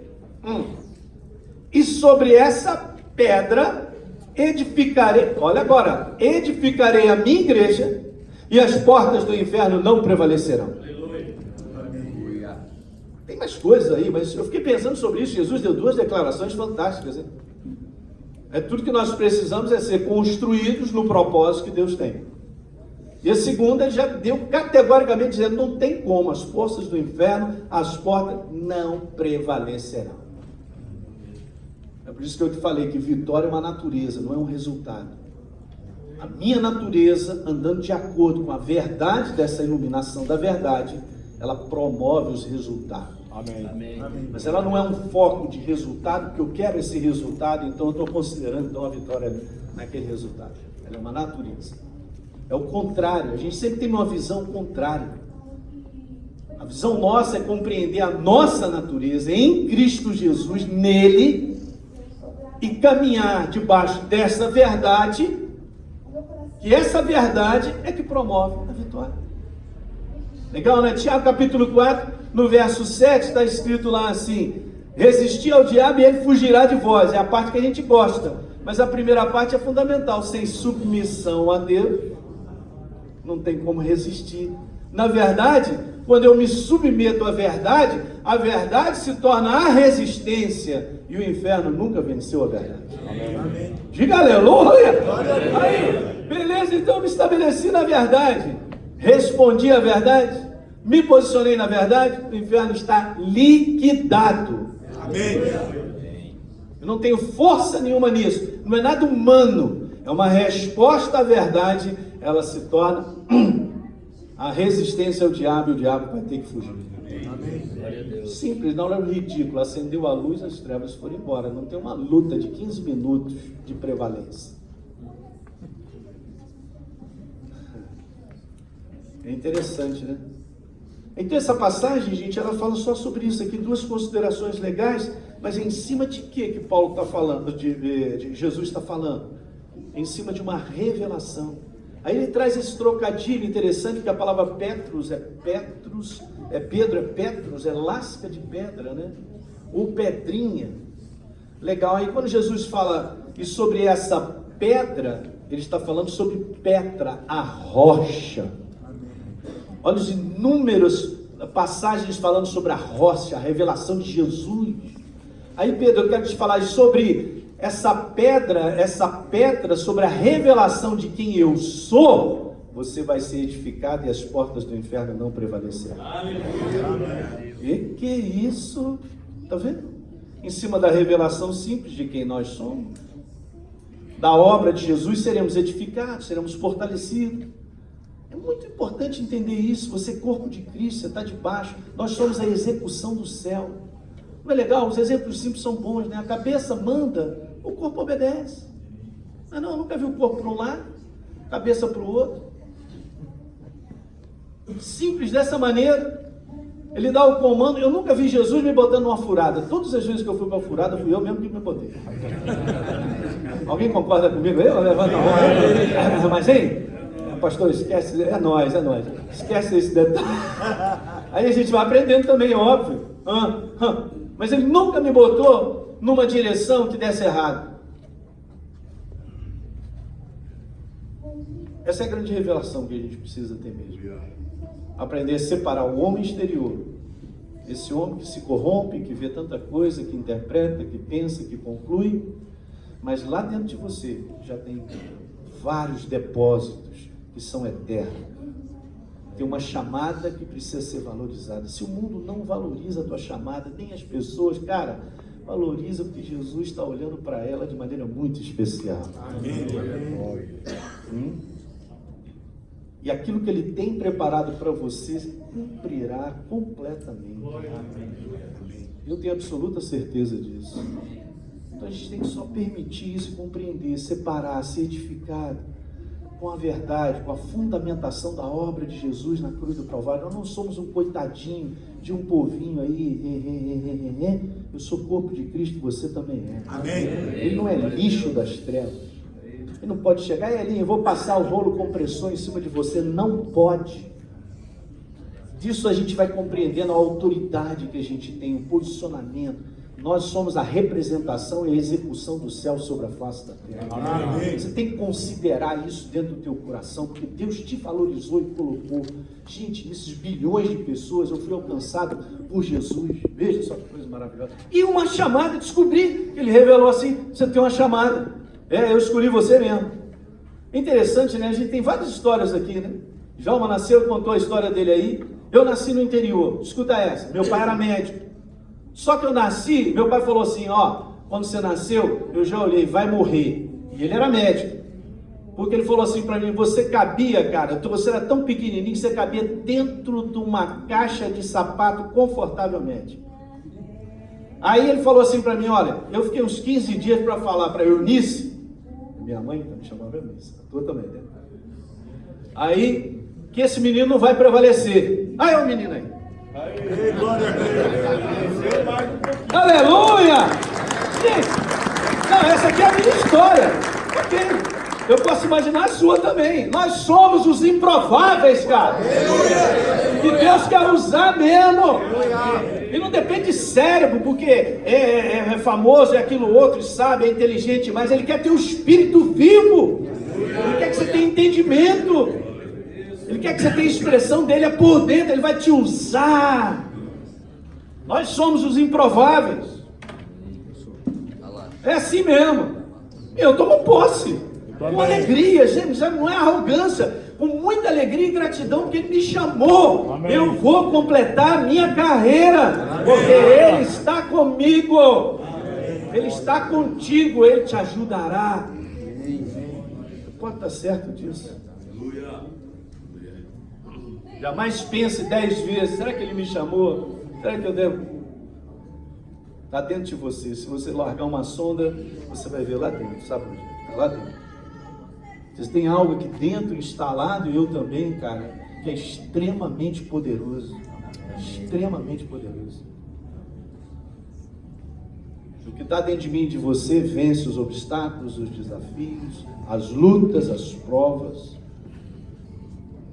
E sobre essa pedra edificarei, olha agora, edificarei a minha igreja e as portas do inferno não prevalecerão. Aleluia. Tem mais coisas aí, mas eu fiquei pensando sobre isso. Jesus deu 2 declarações fantásticas, hein? Tudo que nós precisamos é ser construídos no propósito que Deus tem. E a segunda, ele já deu categoricamente dizendo, não tem como, as forças do inferno, as portas não prevalecerão. É por isso que eu te falei que vitória é uma natureza, não é um resultado. A minha natureza, andando de acordo com a verdade dessa iluminação da verdade, ela promove os resultados. Amém. Mas ela não é um foco de resultado, porque eu quero esse resultado, então eu estou considerando então a vitória naquele resultado. Ela é uma natureza. É o contrário, a gente sempre tem uma visão contrária. A visão nossa é compreender a nossa natureza em Cristo Jesus, nele, e caminhar debaixo dessa verdade, que essa verdade é que promove a vitória. Legal, né? Tiago capítulo 4, no verso 7, está escrito lá assim: resistir ao diabo e ele fugirá de vós. É a parte que a gente gosta, mas a primeira parte é fundamental. Sem submissão a Deus, não tem como resistir. Na verdade, quando eu me submeto à verdade se torna a resistência, e o inferno nunca venceu a verdade. Amém. Diga aleluia! Aí, beleza, então eu me estabeleci na verdade, respondi à verdade, me posicionei na verdade, o inferno está liquidado. Amém. Eu não tenho força nenhuma nisso, não é nada humano, é uma resposta à verdade, ela se torna a resistência ao diabo, e o diabo vai ter que fugir. Amém. Simples, não é ridículo. Acendeu a luz, as trevas foram embora. Não tem uma luta de 15 minutos de prevalência. É interessante, né? Então essa passagem, gente, ela fala só sobre isso aqui, duas considerações legais, mas em cima de que Paulo está falando, de Jesus está falando? Em cima de uma revelação. Aí ele traz esse trocadilho interessante, que a palavra Petros, é lasca de pedra, né? Ou pedrinha. Legal, aí quando Jesus fala e sobre essa pedra, ele está falando sobre Petra, a rocha. Olha os inúmeros passagens falando sobre a rocha, a revelação de Jesus. Aí Pedro, eu quero te falar sobre essa pedra, sobre a revelação de quem eu sou. Você vai ser edificado e as portas do inferno não prevalecerão. E que isso? Está vendo? Em cima da revelação simples de quem nós somos, da obra de Jesus, seremos edificados, seremos fortalecidos. É muito importante entender isso. Você é corpo de Cristo, você está debaixo. Nós somos a execução do céu. Não é legal? Os exemplos simples são bons, né? A cabeça manda, o corpo obedece. Mas não, eu nunca vi o corpo para um lado, cabeça para o outro. Simples dessa maneira. Ele dá o comando. Eu nunca vi Jesus me botando numa furada. Todas as vezes que eu fui para a furada, fui eu mesmo que me botei. Alguém concorda comigo? Eu? Levanta a mão. Mas, hein? Pastor, esquece. É nós. Esquece esse detalhe. Aí a gente vai aprendendo também, óbvio. Mas ele nunca me botou numa direção que desse errado. Essa é a grande revelação que a gente precisa ter mesmo. Aprender a separar o homem exterior, esse homem que se corrompe, que vê tanta coisa, que interpreta, que pensa, que conclui, mas lá dentro de você já tem vários depósitos que são eternos. Tem uma chamada que precisa ser valorizada. Se o mundo não valoriza a tua chamada, nem as pessoas, cara, valoriza, porque Jesus está olhando para ela de maneira muito especial. Amém. E aquilo que Ele tem preparado para você, cumprirá completamente. Eu tenho absoluta certeza disso. Então a gente tem que só permitir isso e compreender, separar, ser edificado com a verdade, com a fundamentação da obra de Jesus na cruz do Calvário. Nós não somos um coitadinho de um povinho aí. Eu sou corpo de Cristo, você também é. Amém. Ele não é lixo das trevas. Ele não pode chegar, Elinho, eu vou passar o rolo compressor em cima de você. Não pode. Disso a gente vai compreendendo a autoridade que a gente tem, o posicionamento. Nós somos a representação e a execução do céu sobre a face da terra. Amém. Você tem que considerar isso dentro do teu coração, porque Deus te valorizou e colocou. Gente, nesses bilhões de pessoas, eu fui alcançado por Jesus. Veja só que coisa maravilhosa. E uma chamada, descobri que Ele revelou assim, você tem uma chamada. Eu escolhi você mesmo. É interessante, né? A gente tem várias histórias aqui, né? Djalma nasceu, contou a história dele aí. Eu nasci no interior. Escuta essa. Meu pai era médico. Só que eu nasci, meu pai falou assim, quando você nasceu, eu já olhei, vai morrer. E ele era médico. Porque ele falou assim para mim, você cabia, cara, você era tão pequenininho que você cabia dentro de uma caixa de sapato confortavelmente. Aí ele falou assim para mim, olha, eu fiquei uns 15 dias para falar para Eunice, minha mãe me chamava Eunice, a tua também, né? Aí, que esse menino não vai prevalecer. Aí é o menino aí. Aleluia! Gente, não, essa aqui é a minha história. Ok. Eu posso imaginar a sua também. Nós somos os improváveis, cara. Que Deus quer usar mesmo. E não depende de cérebro, porque é famoso, é aquilo outro, sabe, é inteligente, mas ele quer ter o espírito vivo. Ele quer que você tenha entendimento. Ele quer que você tenha expressão dele por dentro. Ele vai te usar. Nós somos os improváveis. É assim mesmo. Eu tomo posse. Com alegria, gente, não é arrogância. Com muita alegria e gratidão, porque ele me chamou. Amém. Eu vou completar a minha carreira. Amém. Porque ele está comigo. Amém. Ele está contigo. Ele te ajudará. Pode estar certo disso. Jamais pense 10 vezes, será que ele me chamou? Será que eu devo? Está dentro de você. Se você largar uma sonda, você vai ver lá dentro, sabe? Está lá dentro. Vocês têm algo aqui dentro instalado, e eu também, cara, que é extremamente poderoso. Extremamente poderoso. O que está dentro de mim e de você vence os obstáculos, os desafios, as lutas, as provas.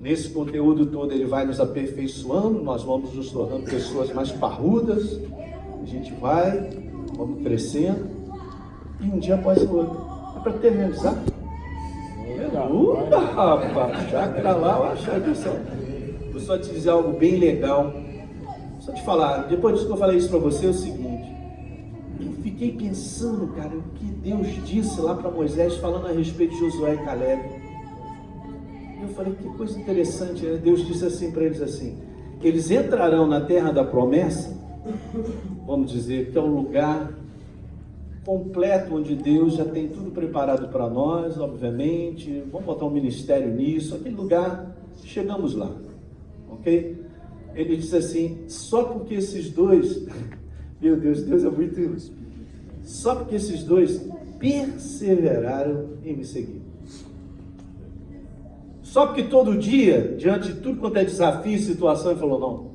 Nesse conteúdo todo ele vai nos aperfeiçoando, nós vamos nos tornando pessoas mais parrudas, a gente vamos crescendo, e um dia após o outro. É para terminar. Rapaz, chácara lá, eu acho que vou só te dizer algo bem legal. Só te falar, depois disso que eu falei isso para você, é o seguinte. Eu fiquei pensando, cara, o que Deus disse lá para Moisés, falando a respeito de Josué e Caleb. Eu falei, que coisa interessante, né? Deus disse assim para eles assim, eles entrarão na terra da promessa, vamos dizer, que é um lugar completo, onde Deus já tem tudo preparado para nós, obviamente, vamos botar um ministério nisso, aquele lugar, chegamos lá, ok? Ele disse assim, só porque esses dois, meu Deus, Deus é muito, só porque esses dois perseveraram em me seguir. Só porque todo dia, diante de tudo quanto é desafio e situação, ele falou, não,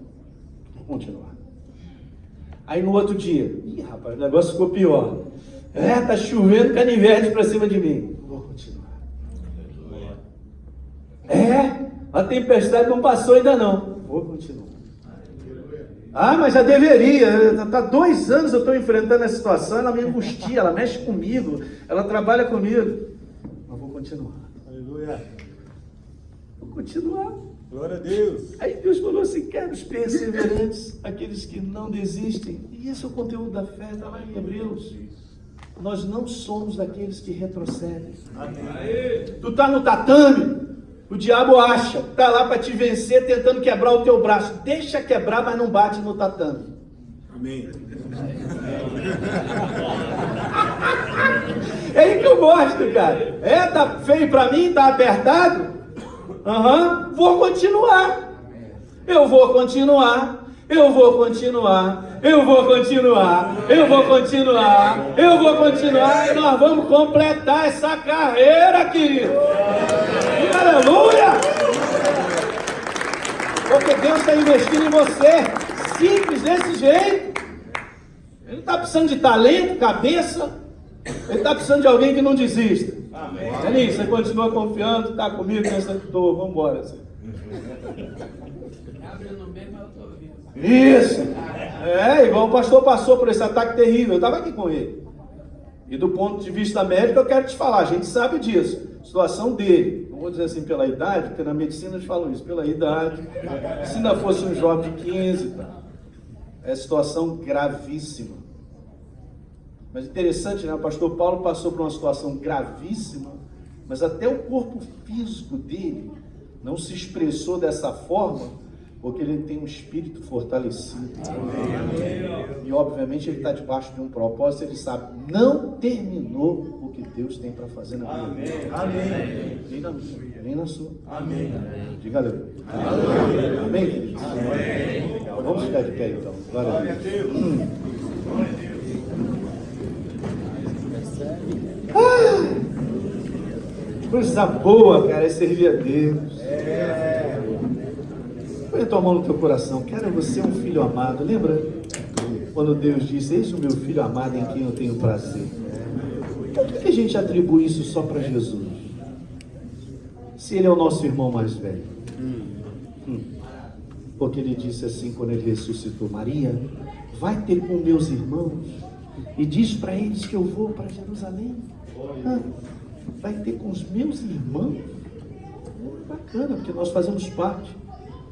vou continuar. Aí no outro dia, rapaz, o negócio ficou pior. Tá chovendo canivete para cima de mim. Vou continuar. A tempestade não passou ainda não. Vou continuar. Mas já deveria. Tá 2 anos eu estou enfrentando essa situação, ela me angustia, ela mexe comigo, ela trabalha comigo. Mas vou continuar. Aleluia. Vou continuar. Glória a Deus. Aí Deus falou assim, quero os perseverantes, aqueles que não desistem. E esse é o conteúdo da fé, está lá em Hebreus. Nós não somos daqueles que retrocedem. Amém. Tu está no tatame, o diabo acha, está lá para te vencer, tentando quebrar o teu braço. Deixa quebrar, mas não bate no tatame. Amém. É aí que eu gosto, cara. Tá feio para mim, tá apertado? Vou continuar. Eu vou continuar. Eu vou continuar. Eu vou continuar. Eu vou continuar. Eu vou continuar. E nós vamos completar essa carreira, querido. Aleluia! Porque Deus está investindo em você. Simples, desse jeito. Ele não está precisando de talento, cabeça. Ele está precisando de alguém que não desista. Amém. Eli, você continua confiando, está comigo, pensando que estou, vamos embora. Isso. Igual o pastor passou por esse ataque terrível, eu estava aqui com ele. E do ponto de vista médico, eu quero te falar, a gente sabe disso. Situação dele, não vou dizer assim pela idade, porque na medicina eles falam isso, pela idade. Se ainda fosse um jovem de 15, é situação gravíssima. Mas interessante, né? O pastor Paulo passou por uma situação gravíssima, mas até o corpo físico dele não se expressou dessa forma, porque ele tem um espírito fortalecido. E obviamente ele está debaixo de um propósito, ele sabe, não terminou o que Deus tem para fazer na vida dele. Amém. Nem na minha, nem na sua. Amém. Diga aleluia. Amém, queridos? Amém. Vamos ficar de pé então. Glória a Deus. Coisa boa, cara, é servir a Deus. Põe a tua mão no teu coração. Cara, você é um filho amado. Lembra quando Deus disse: eis o meu filho amado em quem eu tenho prazer? Por que a gente atribui isso só para Jesus? Se ele é o nosso irmão mais velho. Porque ele disse assim quando ele ressuscitou: Maria, vai ter com meus irmãos e diz para eles que eu vou para Jerusalém. Vai ter com os meus irmãos? Bacana, porque nós fazemos parte.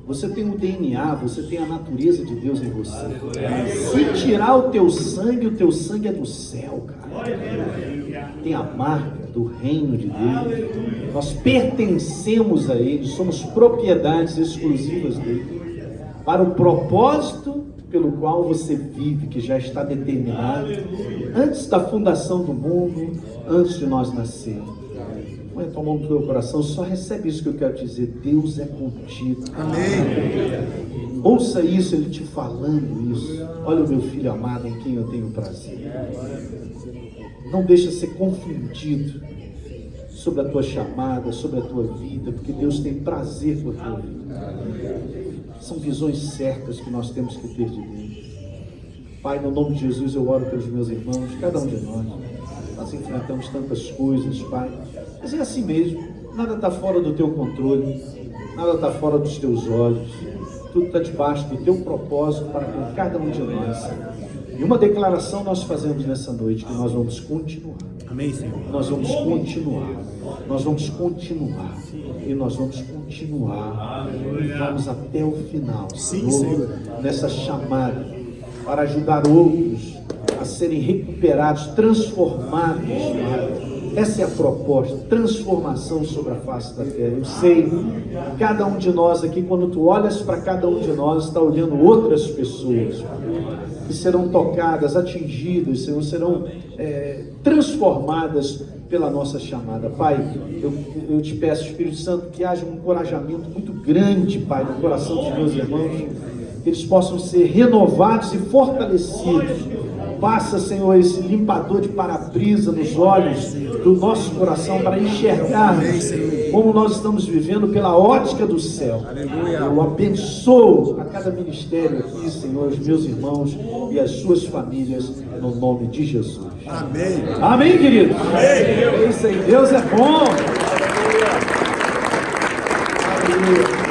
Você tem o DNA, você tem a natureza de Deus em você. Se tirar o teu sangue é do céu, cara. Tem a marca do reino de Deus. Nós pertencemos a Ele, somos propriedades exclusivas dele. Para o propósito pelo qual você vive, que já está determinado antes da fundação do mundo, antes de nós nascermos. Põe a tua mão no teu coração, só recebe isso que eu quero te dizer: Deus é contigo. Amém. Ouça isso, Ele te falando isso. Olha o meu filho amado em quem eu tenho prazer. Não deixa ser confundido sobre a tua chamada, sobre a tua vida, porque Deus tem prazer por tua vida. São visões certas que nós temos que ter de Deus. Pai, no nome de Jesus eu oro pelos meus irmãos, cada um de nós. Nós enfrentamos tantas coisas, Pai, mas é assim mesmo. Nada está fora do teu controle, nada está fora dos teus olhos. Tudo está debaixo do teu propósito para com cada um de nós. E uma declaração nós fazemos nessa noite, que nós vamos continuar. Amém, Senhor. Nós vamos continuar. Nós vamos continuar. E nós vamos continuar. E vamos até o final. Sim, Senhor. Nessa chamada para ajudar outros a serem recuperados, transformados. Essa é a proposta, transformação sobre a face da terra. Eu sei, cada um de nós aqui, quando tu olhas para cada um de nós, está olhando outras pessoas que serão tocadas, atingidas, Senhor, serão transformadas pela nossa chamada. Pai, eu te peço, Espírito Santo, que haja um encorajamento muito grande, Pai, no coração dos meus irmãos, que eles possam ser renovados e fortalecidos. Passa, Senhor, esse limpador de para-brisa nos olhos do nosso coração para enxergarmos como nós estamos vivendo pela ótica do céu. Eu abençoo a cada ministério aqui, Senhor, os meus irmãos e as suas famílias, no nome de Jesus. Amém. Amém, queridos? Amém. É isso aí. Deus é bom. Aleluia.